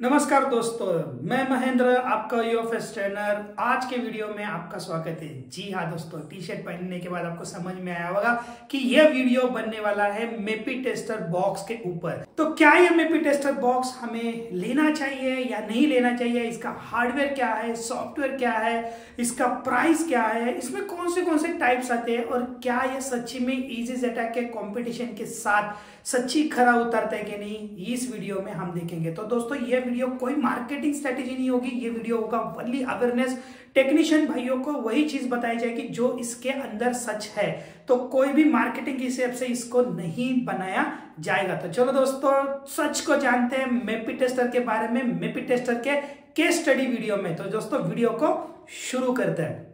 नमस्कार दोस्तों, मैं महेंद्र आपका यूएफएस ट्रेनर। आज के वीडियो में आपका स्वागत है। जी हाँ दोस्तों, टी शर्ट पहनने के बाद आपको समझ में आया होगा कि यह वीडियो बनने वाला है मेपी टेस्टर बॉक्स के ऊपर। तो क्या यह मेपी टेस्टर बॉक्स हमें लेना चाहिए या नहीं लेना चाहिए, इसका हार्डवेयर क्या है, सॉफ्टवेयर क्या है, इसका प्राइस क्या है, इसमें कौन से टाइप्स आते हैं और क्या यह सच्ची में इजी अटैक के कंपटीशन के साथ सच्ची खरा उतरता है कि नहीं, इस वीडियो में हम देखेंगे। तो दोस्तों ये वीडियो कोई मार्केटिंग स्ट्रेटेजी नहीं होगी, ये वीडियो होगा ओनली अवेयरनेस। टेक्नीशियन भाइयों को वही चीज बताई जाएगी जो इसके अंदर सच है, तो कोई भी मार्केटिंग के हिसाब से इसको नहीं बनाया जाएगा। तो चलो दोस्तों सच को जानते हैं मेपी टेस्टर के बारे में, मेपी टेस्टर के केस स्टडी वीडियो में। तो दोस्तों वीडियो को शुरू करते हैं।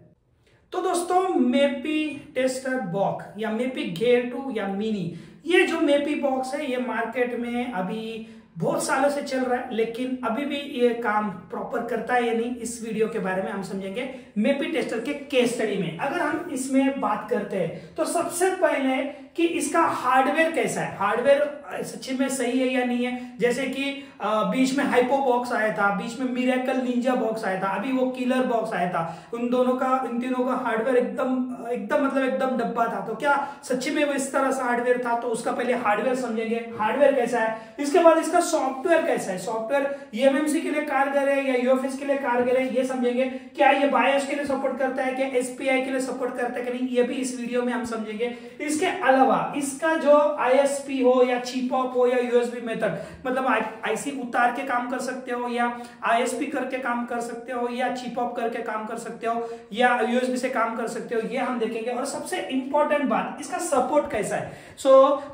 तो दोस्तों मेपी टेस्टर बॉक्स या मेपी गेयर 2 या मिनी, ये जो मेपी बॉक्स है ये मार्केट में अभी बहुत सालों से चल रहा है, लेकिन अभी भी ये काम प्रॉपर करता है या नहीं, इस वीडियो के बारे में हम समझेंगे मेपी टेस्टर के केस स्टडी में। अगर हम इसमें बात करते हैं तो सबसे पहले कि इसका हार्डवेयर कैसा है, हार्डवेयर सच्ची में सही है या नहीं है। जैसे कि बीच में हाइपो बॉक्स आया था, बीच में मिरेकल निंजा बॉक्स आया था, अभी वो किलर बॉक्स आया था। इन तीनों का हार्डवेयर एकदम डब्बा था। तो क्या सच्ची में वो इस तरह से हार्डवेयर था? तो उसका पहले हार्डवेयर समझेंगे, हार्डवेयर कैसा है। इसके बाद इसका सॉफ्टवेयर कैसा है, सॉफ्टवेयर ईएमएमसी के लिए कारगर है या यूएफएस के लिए कारगर है, ये समझेंगे। क्या ये बायोस के लिए सपोर्ट करता है, क्या एसपीआई के लिए सपोर्ट करता है कि नहीं, ये भी इस वीडियो में हम समझेंगे। इसके अलावा इसका जो आईएसपी हो या चिपऑप हो या यूएसबी मेथड, मतलब आईसी उतार के काम कर सकते हो या आईएसपी करके काम कर सकते हो या चिपऑप करके काम कर सकते हो या यूएसबी से काम कर सकते हो, ये हम देखेंगे। और सबसे इंपॉर्टेंट बात, इसका सपोर्ट कैसा है।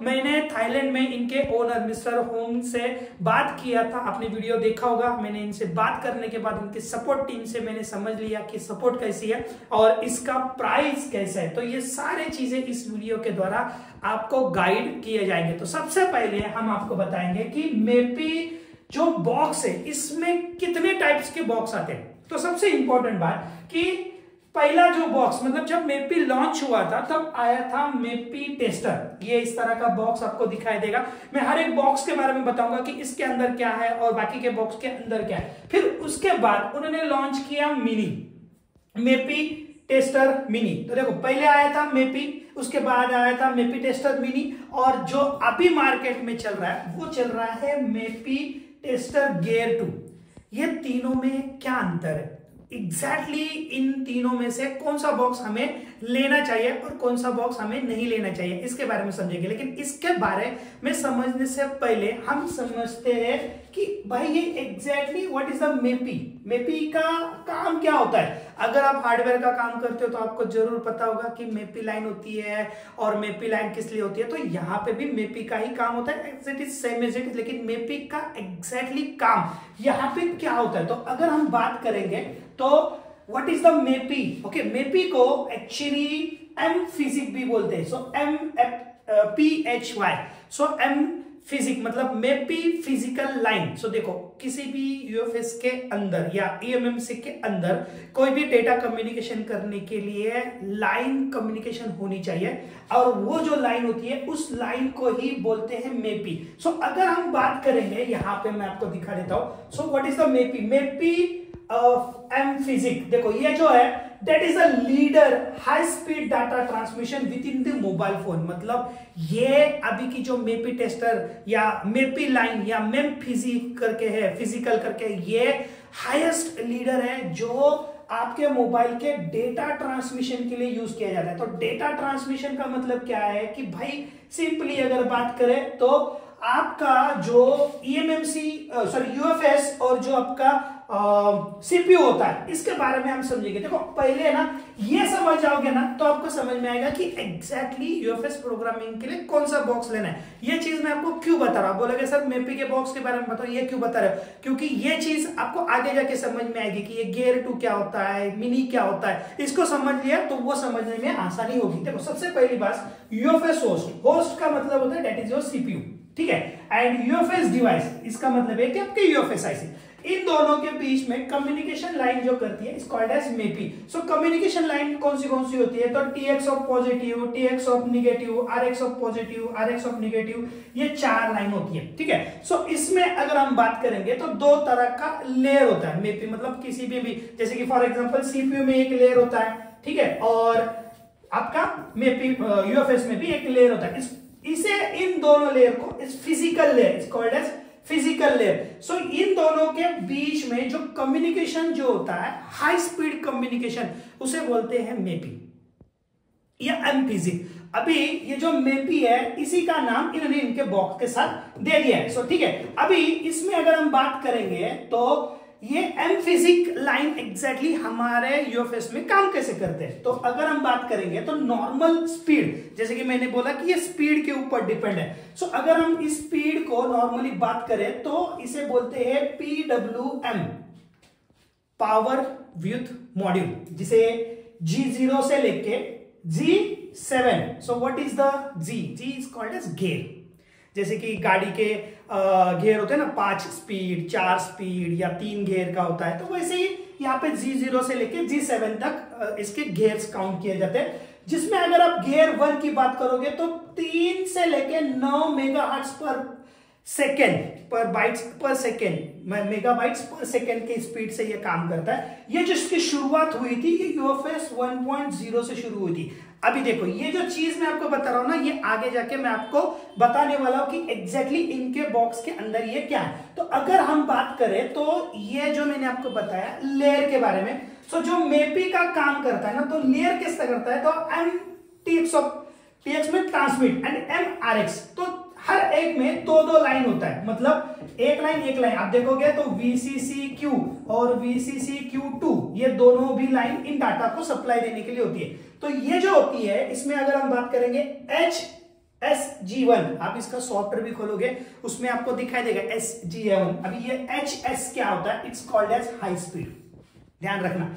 मैंने थाईलैंड में इनके ओनर मिस्टर होम से बात किया था, आपने वीडियो देखा होगा। मैंने इनसे बात करने के बाद इनके सपोर्ट टीम से मैंने समझ लिया कि सपोर्ट कैसी है और इसका प्राइस कैसा है। तो ये सारे चीजें इस वीडियो के द्वारा आपको गाइड किए जाएंगे। तो सबसे पहले हम आपको बताएंगे कि मेपी जो बॉक्स है इसमें कितने टाइप्स के बॉक्स आते हैं। तो सबसे इंपॉर्टेंट बात कि पहला जो बॉक्स, मतलब जब मेपी लॉन्च हुआ था तब आया था मेपी टेस्टर। ये इस तरह का बॉक्स आपको दिखाई देगा। मैं हर एक बॉक्स के बारे में बताऊंगा कि इसके अंदर क्या है और बाकी के बॉक्स के अंदर क्या है। फिर उसके बाद उन्होंने लॉन्च किया मिनी, मेपी टेस्टर मिनी। तो देखो पहले आया था मेपी, उसके बाद आया था मेपी टेस्टर मिनी, और जो अभी मार्केट में चल रहा है वो चल रहा है मेपी टेस्टर गियर 2। ये तीनों में क्या अंतर है, एग्जैक्टली इन तीनों में से कौन सा बॉक्स हमें लेना चाहिए और कौन सा बॉक्स हमें नहीं लेना चाहिए, इसके बारे में समझेंगे। लेकिन इसके बारे में समझने से पहले हम समझते हैं कि भाई ये exactly what is the MIPI, मेपी का काम क्या होता है। अगर आप हार्डवेयर का काम करते हो तो आपको जरूर पता होगा कि मेपी लाइन होती है और मेपी लाइन किस लिए होती है। तो यहाँ पे भी मेपी का ही काम होता है, exactly same as it is. लेकिन मेपी का एग्जैक्टली काम यहाँ पे क्या होता है, तो अगर हम बात करेंगे तो व्हाट इज द मेपी। ओके, मेपी को एक्चुअली एम फिजिक भी बोलते हैं। सो एम PHY, सो एम फिजिक मतलब मेपी फिजिकल लाइन। सो देखो किसी भी यूएफएस के अंदर या ईएमएमसी के अंदर कोई भी डेटा कम्युनिकेशन करने के लिए लाइन कम्युनिकेशन होनी चाहिए, और वो जो लाइन होती है उस लाइन को ही बोलते हैं मेपी। सो अगर हम बात करेंगे, यहाँ पे मैं आपको दिखा देता हूं। So what is the MIPI, MIPI M PHY, देखो ये जो है that is a leader high speed data transmission within the mobile phone. मतलब ये अभी की जो मेपी टेस्टर या मेपी लाइन या मेम फिजिक करके है, फिजिकल करके, ये हाईएस्ट लीडर है जो आपके मोबाइल के डेटा ट्रांसमिशन के लिए यूज किया जाता है। तो डेटा ट्रांसमिशन का मतलब क्या है कि भाई सिंपली अगर बात करें तो आपका जो यूएफएस और जो आपका सीपीयू होता है, इसके बारे में हम समझेंगे। देखो पहले ना ये समझ जाओगे ना तो आपको समझ में आएगा कि एग्जैक्टली यूएफएस प्रोग्रामिंग के लिए कौन सा बॉक्स लेना है। ये चीज मैं आपको क्यों बता रहा हूं, बोलोगे सर मेपी के बॉक्स के बारे में बताओ, ये क्यों बता रहे हो? क्योंकि ये चीज आपको आगे जाके समझ में आएगी कि ये गियर 2 क्या होता है, मिनी क्या होता है। इसको समझ लिया तो वो समझने में आसानी होगी। देखो सबसे पहली बात, यूएफएस होस्ट, होस्ट का मतलब होता है दैट इज योर सीपीयू, ठीक है। एंड यूएफएस डिवाइस, इसका मतलब है कि आपके यूएफएस आईसी। इन दोनों के बीच में कम्युनिकेशन लाइन जो करती है is called as MIPI. So communication line कौन सी होती है, तो TX of positive, TX of negative, RX of positive, RX of negative, ये 4 लाइन होती है, ठीक है। सो इसमें अगर हम बात करेंगे तो 2 तरह का लेयर होता है मेपी, मतलब किसी भी जैसे कि फॉर एग्जांपल सीपीयू में एक लेयर होता है, ठीक है, और आपका मेपी यूएफएस में भी एक लेयर होता है। इसे इन दोनों लेयर को इस physical layer is called as physical layer. So इन दोनों के बीच में जो कम्युनिकेशन जो होता है हाई स्पीड कम्युनिकेशन उसे बोलते हैं मेपी या एमपीजी। अभी ये जो मेपी है इसी का नाम इन्होंने इनके बॉक्स के साथ दे दिया है। सो ठीक है, अभी इसमें अगर हम बात करेंगे तो ये एम फिजिक लाइन एग्जैक्टली हमारे यूएफएस में काम कैसे करते हैं। तो अगर हम बात करेंगे तो नॉर्मल स्पीड, जैसे कि मैंने बोला कि ये स्पीड के ऊपर डिपेंड है। सो अगर हम इस स्पीड को नॉर्मली बात करें तो इसे बोलते हैं पीडब्ल्यूएम, पावर विद्युत मॉड्यूल, जिसे G0 से लेके G7। So what is the G is called as gear. जैसे कि गाड़ी के गियर होते हैं ना, 5 स्पीड, 4 स्पीड या 3 गियर का होता है, तो वैसे ही यहाँ पे G0 से लेके G7 तक इसके गियर्स काउंट किए जाते हैं। जिसमें अगर आप गियर 1 की बात करोगे तो 3 से लेके 9 मेगाहर्ट्ज पर सेकेंड पर बाइट्स पर सेकेंड, मेगाबाइट्स पर सेकेंड की स्पीड से ये काम करता है। ये जिसकी शुरुआत हुई थी ये यूएफएस 1.0 से शुरू हुई थी। अभी देखो ये जो चीज मैं आपको बता रहा हूं ना, ये आगे जाके मैं आपको बताने वाला हूं कि एग्जैक्टली इनके बॉक्स के अंदर ये क्या है। तो अगर हम बात करें तो ये जो मैंने आपको बताया लेयर के बारे में, तो जो मेपी का काम करता है ना, तो लेयर किस तरह करता है, तो एम टीएक्स में ट्रांसमिट एंड एम आरएक्स, तो हर एक में 2-2 लाइन होता है, मतलब एक लाइन आप देखोगे तो VCCQ और VCCQ2 ये दोनों भी लाइन इन डाटा को सप्लाई देने के लिए होती है। तो ये जो होती है इसमें अगर हम बात करेंगे HSG1, आप इसका सॉफ्टवेयर भी खोलोगे उसमें आपको दिखाई देगा SG1। अभी ये HS क्या होता है, it's called as high speed, ध्यान रखना।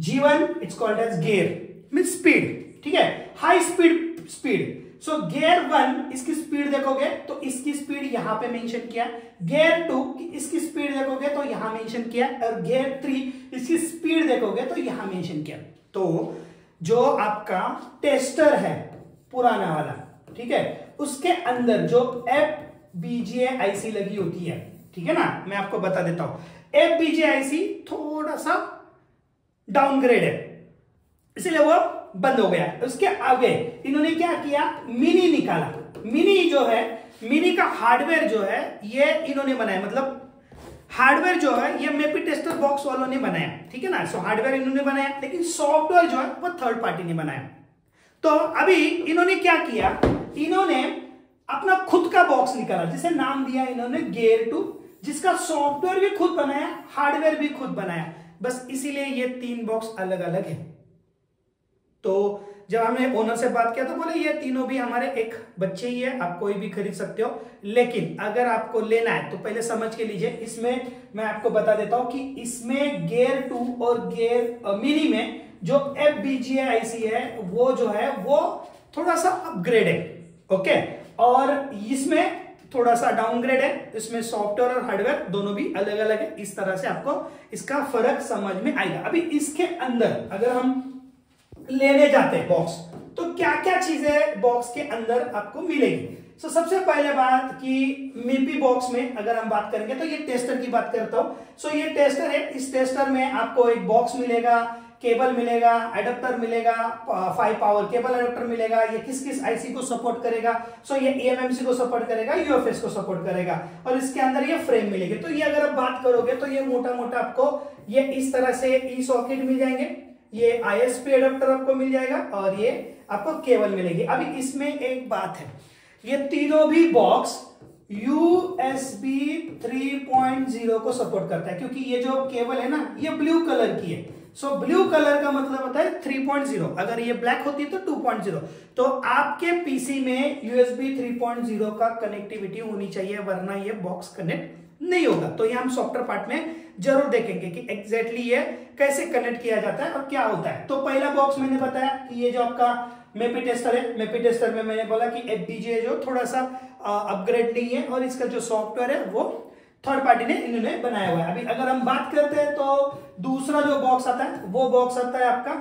G1 it's called as gear mean speed, ठीक है, हाई स्पीड। सो गियर 1 इसकी स्पीड देखोगे तो इसकी स्पीड यहां पे मेंशन किया, गियर 2 इसकी स्पीड देखोगे तो यहां मेंशन किया, और गियर 3 इसकी स्पीड देखोगे तो यहां मेंशन किया। तो जो आपका टेस्टर है पुराना वाला, ठीक है, उसके अंदर जो FPGA आईसी लगी होती है, ठीक है ना, मैं आपको बता देता हूं। FPGA आईसी थोड़ा सा डाउनग्रेड है इसलिए वो बंद हो गया। उसके आगे इन्होंने क्या किया, मिनी निकाला। मिनी जो है, मिनी का हार्डवेयर जो है ये इन्होंने बनाया, मतलब हार्डवेयर जो है ये मेपी टेस्टर बॉक्स वालों ने बनाया, ठीक है ना। सो हार्डवेयर इन्होंने बनाया, लेकिन सॉफ्टवेयर जो है वो थर्ड पार्टी ने बनाया। तो अभी इन्होंने क्या किया, इन्होंने अपना खुद का बॉक्स निकाला जिसे नाम दिया इन्होंने गियर 2, जिसका सॉफ्टवेयर भी खुद बनाया, हार्डवेयर भी खुद बनाया, बस इसीलिए ये 3 बॉक्स अलग अलग है। तो जब हमने ओनर से बात किया तो बोले ये तीनों भी हमारे एक बच्चे ही है, आप कोई भी खरीद सकते हो, लेकिन अगर आपको लेना है तो पहले समझ के लीजिए। इसमें मैं आपको बता देता हूं कि इसमें गियर 2 और गियर मिनी में जो FPGA आईसी है वो जो है वो थोड़ा सा अपग्रेड है, ओके, और इसमें थोड़ा सा डाउनग्रेड है। इसमें सॉफ्टवेयर और हार्डवेयर दोनों भी अलग अलग है। इस तरह से आपको इसका फर्क समझ में आएगा। अभी इसके अंदर अगर हम लेने जाते हैं बॉक्स, तो क्या क्या चीजें बॉक्स के अंदर आपको मिलेगी। तो सबसे पहले बात कि मेपी बॉक्स में अगर हम बात करेंगे तो ये टेस्टर की बात करता हूं। सो ये टेस्टर है, इस टेस्टर में आपको एक बॉक्स मिलेगा, केबल मिलेगा, एडाप्टर मिलेगा, 5 पावर केबल एडाप्टर मिलेगा। ये किस किस आईसी को सपोर्ट करेगा, सो ये eMMC को सपोर्ट करेगा, यूएफएस को सपोर्ट करेगा, और इसके अंदर ये फ्रेम मिलेगी। तो ये अगर आप बात करोगे तो ये मोटा मोटा आपको ये इस तरह से ई सॉकेट मिल जाएंगे, ये ISP एडाप्टर आपको मिल जाएगा, और ये आपको केबल मिलेगी। अभी इसमें एक बात है, ये तीनों भी बॉक्स USB 3.0 को सपोर्ट करता है, क्योंकि ये जो केबल है ना ये ब्लू कलर की है। सो ब्लू कलर का मतलब होता है 3.0, अगर ये ब्लैक होती है तो 2.0। तो आपके पीसी में USB 3.0 का कनेक्टिविटी होनी चाहिए, वरना ये बॉक्स कनेक्ट नहीं होगा। तो ये हम सॉफ्टवेयर पार्ट में जरूर देखेंगे कि एग्जैक्टली ये कैसे कनेक्ट किया जाता है और क्या होता है। तो पहला बॉक्स मैंने बताया कि ये जो आपका मेपी टेस्टर है, मेपी टेस्टर में मैंने बोला कि FPGA जो थोड़ा सा अपग्रेड नहीं है, और इसका जो सॉफ्टवेयर है वो थर्ड पार्टी ने इन्होंने बनाया हुआ है। अभी अगर हम बात करते हैं तो दूसरा जो बॉक्स आता है वो बॉक्स आता है आपका,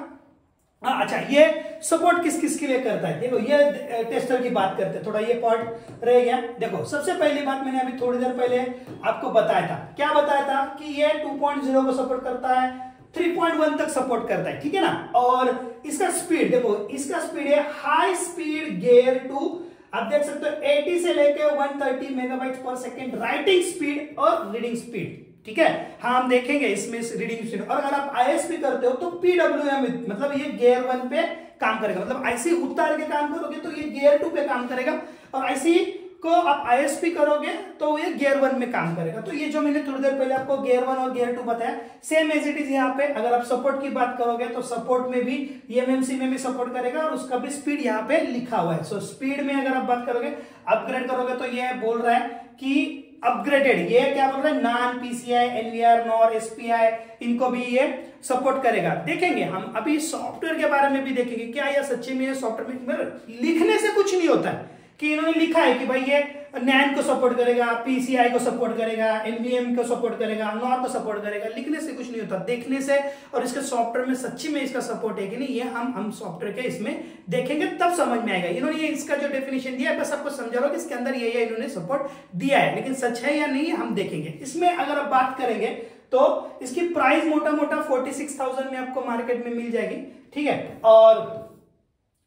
अच्छा ये सपोर्ट किस किस के लिए करता है, देखो ये टेस्टर की बात करते हैं, थोड़ा ये पार्ट रह गया। देखो सबसे पहली बात मैंने अभी थोड़ी देर पहले आपको बताया था, क्या बताया था कि ये 2.0 को सपोर्ट करता है, 3.1 तक सपोर्ट करता है, ठीक है ना। और इसका स्पीड देखो, इसका स्पीड है हाई स्पीड गियर 2, आप देख सकते हो 80 से लेकर 130 मेगाबाइट्स पर सेकेंड राइटिंग स्पीड और रीडिंग स्पीड, ठीक है। हाँ हम देखेंगे इसमें रीडिंग स्पीड। और अगर आप आईएसपी करते हो तो पीडब्ल्यूएम, मतलब ये गियर 1 पे काम करेगा, मतलब आईसी उतार के काम करोगे तो ये गियर 2 पे काम करेगा, और आईसी को आप आईएसपी करोगे तो ये गियर 1 में काम करेगा। तो ये जो मैंने थोड़ी देर पहले आपको गियर 1 और गियर 2 बताया, सेम एज इट इज यहाँ पे। अगर आप सपोर्ट की बात करोगे तो सपोर्ट में भी एमएमसी में भी सपोर्ट करेगा, और उसका भी स्पीड यहाँ पे लिखा हुआ है। सो स्पीड में अगर आप बात करोगे, अपग्रेड करोगे तो ये बोल रहा है कि अपग्रेडेड, ये क्या बोल रहा है, non PCI, NVR, nor, SPI, इनको भी ये सपोर्ट करेगा। देखेंगे हम अभी सॉफ्टवेयर के बारे में भी देखेंगे, क्या यह सच्ची में सॉफ्टवेयर में लिखने से कुछ नहीं होता है कि इन्होंने लिखा है कि भाई ये नैन को सपोर्ट करेगा, पीसीआई को सपोर्ट करेगा, एनवीएम को सपोर्ट करेगा, नॉर को सपोर्ट करेगा। लिखने से कुछ नहीं होता, देखने से और इसके सॉफ्टवेयर में सच्ची में इसका सपोर्ट है कि नहीं, ये हम सॉफ्टवेयर के इसमें देखेंगे तब समझ में आएगा। इन्होंने ये इसका जो डेफिनेशन दिया है बस आपको समझा लो कि इसके अंदर ये इन्होंने सपोर्ट दिया है, लेकिन सच है या नहीं है हम देखेंगे। इसमें अगर आप बात करेंगे तो इसकी प्राइस मोटा मोटा 46,000 में आपको मार्केट में मिल जाएगी, ठीक है। और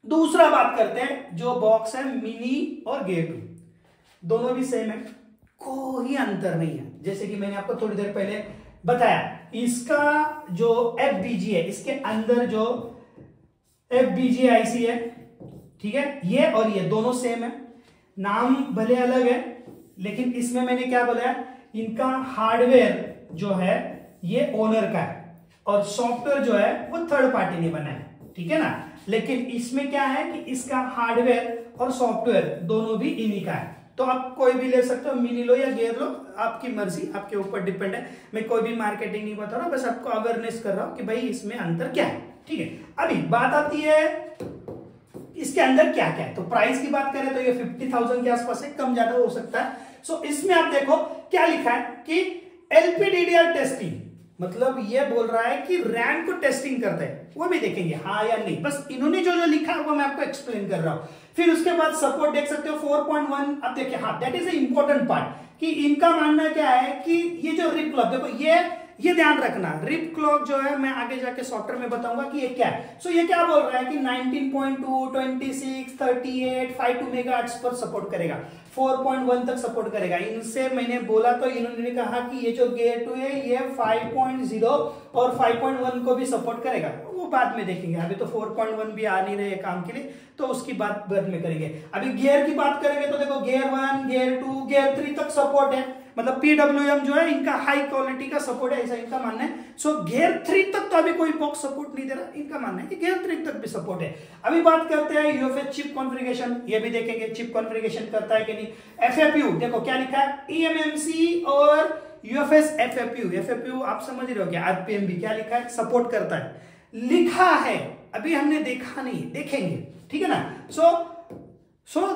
दूसरा बात करते हैं, जो बॉक्स है मिनी और गियर 2 दोनों भी सेम है, कोई अंतर नहीं है। जैसे कि मैंने आपको थोड़ी देर पहले बताया, इसका जो FBG है, इसके अंदर जो FBG IC है, ठीक है, ये और ये दोनों सेम है, नाम भले अलग है, लेकिन इसमें मैंने क्या बोला, इनका हार्डवेयर जो है ये ओनर का है, और सॉफ्टवेयर जो है वो थर्ड पार्टी ने बनाया है, ठीक है ना। लेकिन इसमें क्या है कि इसका हार्डवेयर और सॉफ्टवेयर दोनों भी इन्हीं का है। तो आप कोई भी ले सकते हो, मिनी लो या गियर लो, आपकी मर्जी, आपके ऊपर डिपेंड है। मैं कोई भी मार्केटिंग नहीं बता रहा, बस आपको अवेयरनेस कर रहा हूं कि भाई इसमें अंतर क्या है, ठीक है। अभी बात आती है इसके अंदर क्या क्या है। तो प्राइस की बात करें तो ये 50,000 के आसपास है, कम ज्यादा हो सकता है। सो इसमें आप देखो क्या लिखा है कि LPDDR टेस्टिंग, मतलब ये बोल रहा है कि रैम को टेस्टिंग करते हैं, वो भी देखेंगे हाँ या नहीं। बस इन्होंने जो जो लिखा है वो मैं आपको एक्सप्लेन कर रहा हूं। फिर उसके बाद सपोर्ट देख सकते हो 4.1। अब देखिए हाँ, that is the important part कि इनका मानना क्या है कि ये जो रिप क्लॉक, देखो ये ध्यान रखना, रिप क्लॉक जो है मैं आगे जाके सॉफ्टवेयर में बताऊंगा कि ये क्या है। सो ये क्या बोल रहा है कि 19.2, 26, 38, 52 मेगाहर्ट्ज पर सपोर्ट करेगा, 4.1 तक सपोर्ट करेगा। इनसे मैंने बोला तो इन्होंने कहा कि ये जो गियर 2 है ये 5.0 और 5.1 को भी सपोर्ट करेगा, वो बाद में देखेंगे। अभी तो 4.1 भी आ नहीं रहे काम के लिए, तो उसकी बात बाद में करेंगे। अभी गियर की बात करेंगे तो देखो गियर 1, गियर 2, गियर 3 तक सपोर्ट है, मतलब पीडब्ल्यूएम जो है इनका हाई क्वालिटी का सपोर्ट है, ऐसा इनका मानना है। सो गियर 3 तक तो अभी कोई बॉक्स सपोर्ट नहीं दे रहा, इनका मानना है कि गियर 3 तक भी सपोर्ट है। अभी बात करते हैं यूएफएस चिप कॉन्फ़िगरेशन, ये भी देखेंगे चिप कॉन्फ़िगरेशन करता है कि नहीं। एफएफयू देखो क्या लिखा है, ईएमएमसी और यूएफएस एफएफयू आप समझ रहे हो क्या, आरपीएम भी क्या लिखा है, सपोर्ट करता है, लिखा है, अभी हमने देखा नहीं, देखेंगे, ठीक है ना। सो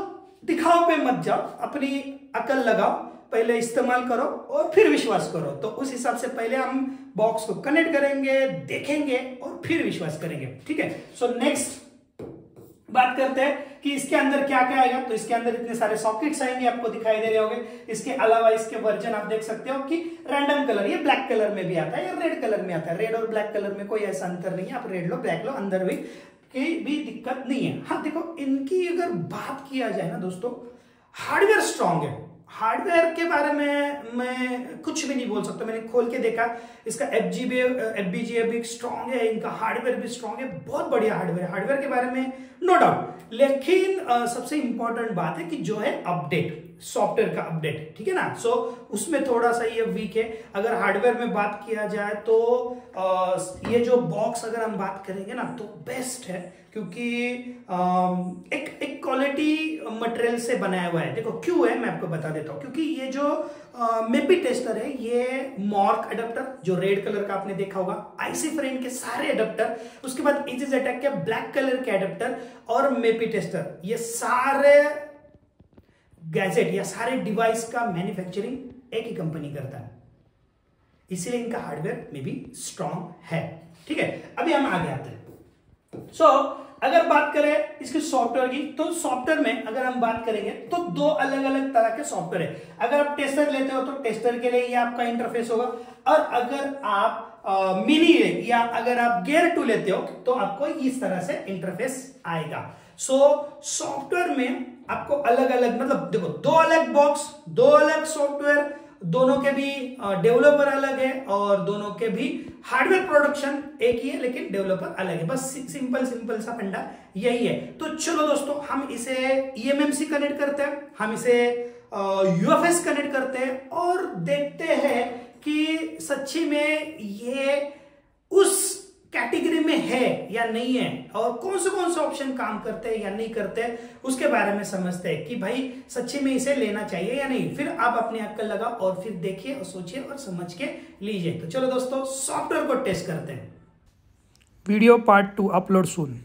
दिखाओ पे मत जाओ, अपनी अकल लगाओ, पहले इस्तेमाल करो और फिर विश्वास करो। तो उस हिसाब से पहले हम बॉक्स को कनेक्ट करेंगे, देखेंगे और फिर विश्वास करेंगे, ठीक है। सो नेक्स्ट बात करते हैं कि इसके अंदर क्या क्या आएगा। तो इसके अंदर इतने सारे सॉकेट्स आएंगे, आपको दिखाई दे रहे होंगे। इसके अलावा इसके वर्जन आप देख सकते हो कि रैंडम कलर, ये ब्लैक कलर में भी आता है, ये रेड कलर में आता है। रेड और ब्लैक कलर में कोई ऐसा अंतर नहीं है, आप रेड लो ब्लैक लो, अंदर भी की भी दिक्कत नहीं है। हाँ देखो, इनकी अगर बात किया जाए ना दोस्तों, हार्डवेयर स्ट्रांग है। हार्डवेयर के बारे में मैं कुछ भी नहीं बोल सकता, मैंने खोल के देखा, इसका FBGA भी स्ट्रांग है, इनका हार्डवेयर भी स्ट्रांग है, बहुत बढ़िया हार्डवेयर है। हार्डवेयर के बारे में नो डाउट, लेकिन सबसे इंपॉर्टेंट बात है कि जो है अपडेट, सॉफ्टवेयर का अपडेट, ठीक है ना। सो उसमें थोड़ा सा ये वीक है। अगर हार्डवेयर में बात किया जाए तो ये जो बॉक्स अगर हम बात करेंगे ना तो बेस्ट है, क्योंकि एक क्वालिटी मटेरियल से बनाया हुआ है। देखो क्यों है मैं आपको बता देता हूँ, क्योंकि ये जो मेपी टेस्टर है, ये मॉर्क अडेप्टर जो रेड कलर का आपने देखा होगा, आईसी फ्रेंड के सारे अडेप्टर, उसके बाद एजिस अटैक के ब्लैक कलर के अडेप्टर और मेपी टेस्टर, ये सारे गैजेट या सारे डिवाइस का मैन्युफैक्चरिंग एक ही कंपनी करता है, इसीलिए इनका हार्डवेयर में भी स्ट्रांग है। ठीक है, अभी हम आगे आते हैं। सो अगर बात करें इसके सॉफ्टवेयर की, तो सॉफ्टवेयर में अगर हम बात करेंगे तो दो अलग अलग तरह के सॉफ्टवेयर है। अगर आप टेस्टर लेते हो तो टेस्टर के लिए ये आपका इंटरफेस होगा, और अगर आप मिनी या अगर आप गियर 2 लेते हो तो आपको इस तरह से इंटरफेस आएगा। सो सॉफ्टवेयर में आपको अलग अलग, मतलब देखो, दो अलग बॉक्स, दो अलग सॉफ्टवेयर, दोनों के भी डेवलपर अलग है और दोनों के भी हार्डवेयर प्रोडक्शन एक ही है, लेकिन डेवलपर अलग है। बस सिंपल सा फंडा यही है। तो चलो दोस्तों, हम इसे eMMC कनेक्ट करते हैं, हम इसे UFS कनेक्ट करते हैं और देखते हैं कि सच्ची में ये उस कैटेगरी में है या नहीं है, और कौन से ऑप्शन काम करते हैं या नहीं करते हैं, उसके बारे में समझते हैं कि भाई सच्ची में इसे लेना चाहिए या नहीं। फिर आप अपनी अक्ल लगाओ और फिर देखिए और सोचिए और समझ के लीजिए। तो चलो दोस्तों, सॉफ्टवेयर को टेस्ट करते हैं। वीडियो पार्ट 2 अपलोड सून।